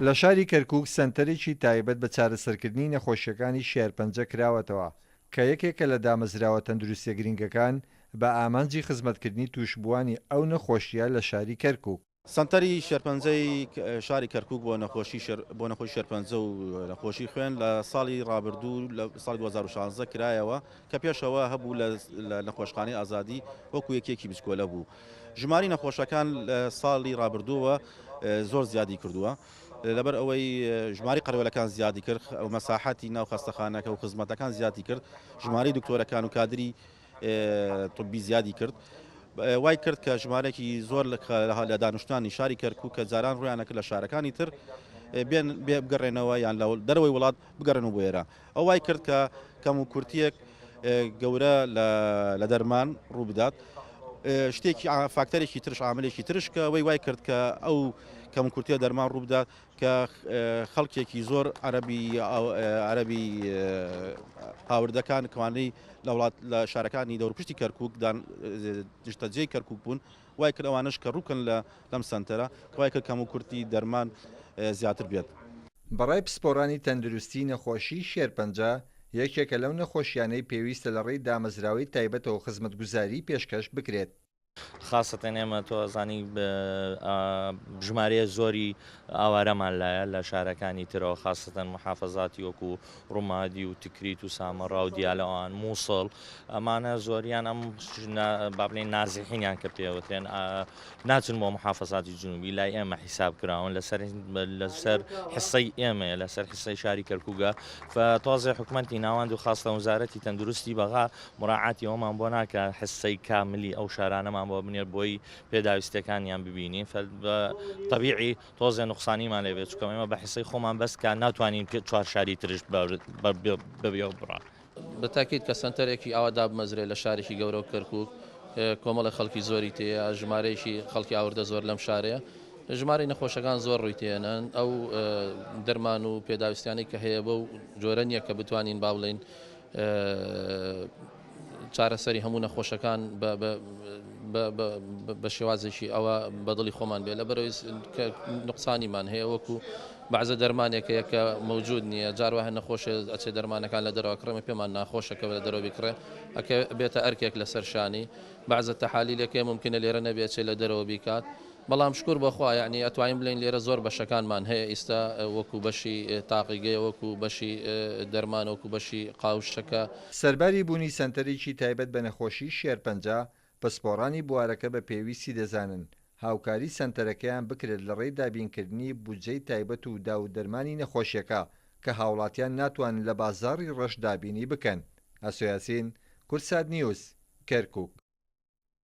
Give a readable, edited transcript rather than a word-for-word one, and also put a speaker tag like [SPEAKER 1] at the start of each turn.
[SPEAKER 1] لە شاری کەرکووک سەنتەرێکی تایبەت بە چارەسەرکردنی نەخۆشیەکانی شێرپەنجە کراوەتەوە کە یەکێکە لە دامەزراوە تەندروستیە گرنگەکان بە ئامانجی خزمەتکردنی توشبووانی ئەو نەخۆشیە لە شاری کەرکووک.
[SPEAKER 2] سنتەری شێرپەنجەی شاری کەرکووک بۆ نەخۆشی شێرپەنجە و نەخۆشی خوێن لە ساڵی ڕابردوو لە ساڵی 2016 کرایەوە کە پێشەوە هەبوو لە نەخۆشخانەی ئازادی وەکو یەکێکی بچکۆلە بوو. ژماری نەخۆشەکان لە ساڵی ڕابردووە زۆر زیادی کردووە. لەبەر ئەوەی ژماری قەرەوەلەکان زیادی کرد ئەو مەساحەتی ناو خەستەخانەکە و خزمەتەکان زیادی کرد، ژماری دکتۆرەکان و کادری طبی زیادی کرد. وای کرد کە ژمارەی زۆر لە دانیشتوانی شاری کەرکووک کە جاران ڕویانەکە لە شارەکانی تر بگەڕێنەوە یان لە دەرەوەی وڵات بگەڕێنەوە بۆ ئێرە. ئەو وای کرد کە کەم و کورتیەک گەورە لە دەرمان ڕوو بدات. شتێکی فاکتەرێکی ترش عاملێکی ترش کە ئەوەی وای کرد کە ئەو کەم و کورتیە دەرمان ڕوو بدات کە خەڵکێکی زۆر عەرەبی هاوردەکان کەوانەی لە وڵات لە شارەکانی دەوروپشتی کەرکووک نیشتەجێی کەرکووک بوون، وای کرد ئەوانش کە ڕووکن لەم سەنتەرە کە وای کرد کەم و کورتی دەرمان زیاتر بێت.
[SPEAKER 1] بەڕای پسپۆڕانی تەندروستی نەخۆشی شێرپەنجە یەکێکە لەو نەخۆشیانەی پێویستە لە ڕێی دامەزراوەی تایبەتەوە خزمەتگوزاری پێشکەش بکرێت.
[SPEAKER 3] خاستەن ئێمە تۆزانی ژمارەیە زۆری ئاوارەمان لایە لە شارەکانی ترەوە خاستەن محافەزاتی وەکو ڕوومادی و تکریت و سامەڕا و دیالەوان مووسڵ ئەمانە زۆریان ئەم بابلین نازیحینیان کە پێوترێن ناچن بۆ محافەزاتی جنوبی لای ئێمە حیساب کراون لەسەر حسەی ئێمە لەسەر حسەی شاری کەرکووگە تۆزێ حکومەتی ناوەند و خاستە وزارەتی تەندروستی بەغا مراعاتی ئەومان بۆ ناکە حسەی کاملی ئەو شارانەمان بۆ بنێر بۆی پێداویستەکانیان ببینین طبیعی تۆزێ نوقسانیمان لێ بێت چکەمە بە حسەی خۆمان بەس کە ناتوانین چوار شاری ترش ببێ بڕا.
[SPEAKER 4] بەتاکیت کە سنتەرێکی ئاوادا بمەزرێ لە شارێکی گەورە و کەرکووک کۆمەڵی خەڵکی زۆری تەیە ژمارەیەکی خەڵکی ئاوردە زۆر لەم شارەیە ژماری نەخۆشەکان زۆر ڕووی تێنن ئەو دەرمان و پێداویستیانی کە هەیە بەو جۆرە نییە کە بتوانین با بڵێن چارەسەری هەموو نەخۆشەکان بە شێوازێکی ئەوە بەدڵی خۆمان بێ لە بەرەوەی نقصانیمان هەیە وەکو بەعزە دەرمانێکەیە کە مەوجود نییە جاروە نەخۆشە ئەچێ دەرمانەکان لە دەرەوە کڕێمە پێمان ناخۆشەکە لە دەرەوە بکڕێ ئەکە بێتە ئەرکێک لەسەر شانی بەعزە تەحالیلێکی ممکنە لێرە نەبێت چێ لە دەرەوە بیکات. بەڵام شکر بەخوا یعنی ئەتوانین بڵین لێرە زۆر بەشەکانمان هەیە ئێستا وەکو بەشی تاقیگەیە وەکو بەشی دەرمان وەکو بەشی قاوشەکە.
[SPEAKER 1] سەرباری بوونی سەنتەرێکی تایبەت بە نەخۆشی شێرپەنجە پسپۆڕانی بوارەکە بە پێویستی دەزانن هاوکاری سەنتەرەکەیان بکرێت لە ڕێی دابینکردنی بودجەی تایبەت و داو دەرمانی نەخۆشیەکە کە هاوڵاتیان ناتوانن لە بازاڕی ڕەش دابینی بکەن. ئەسۆ یاسین، کورسات نیوز، کەرکووک.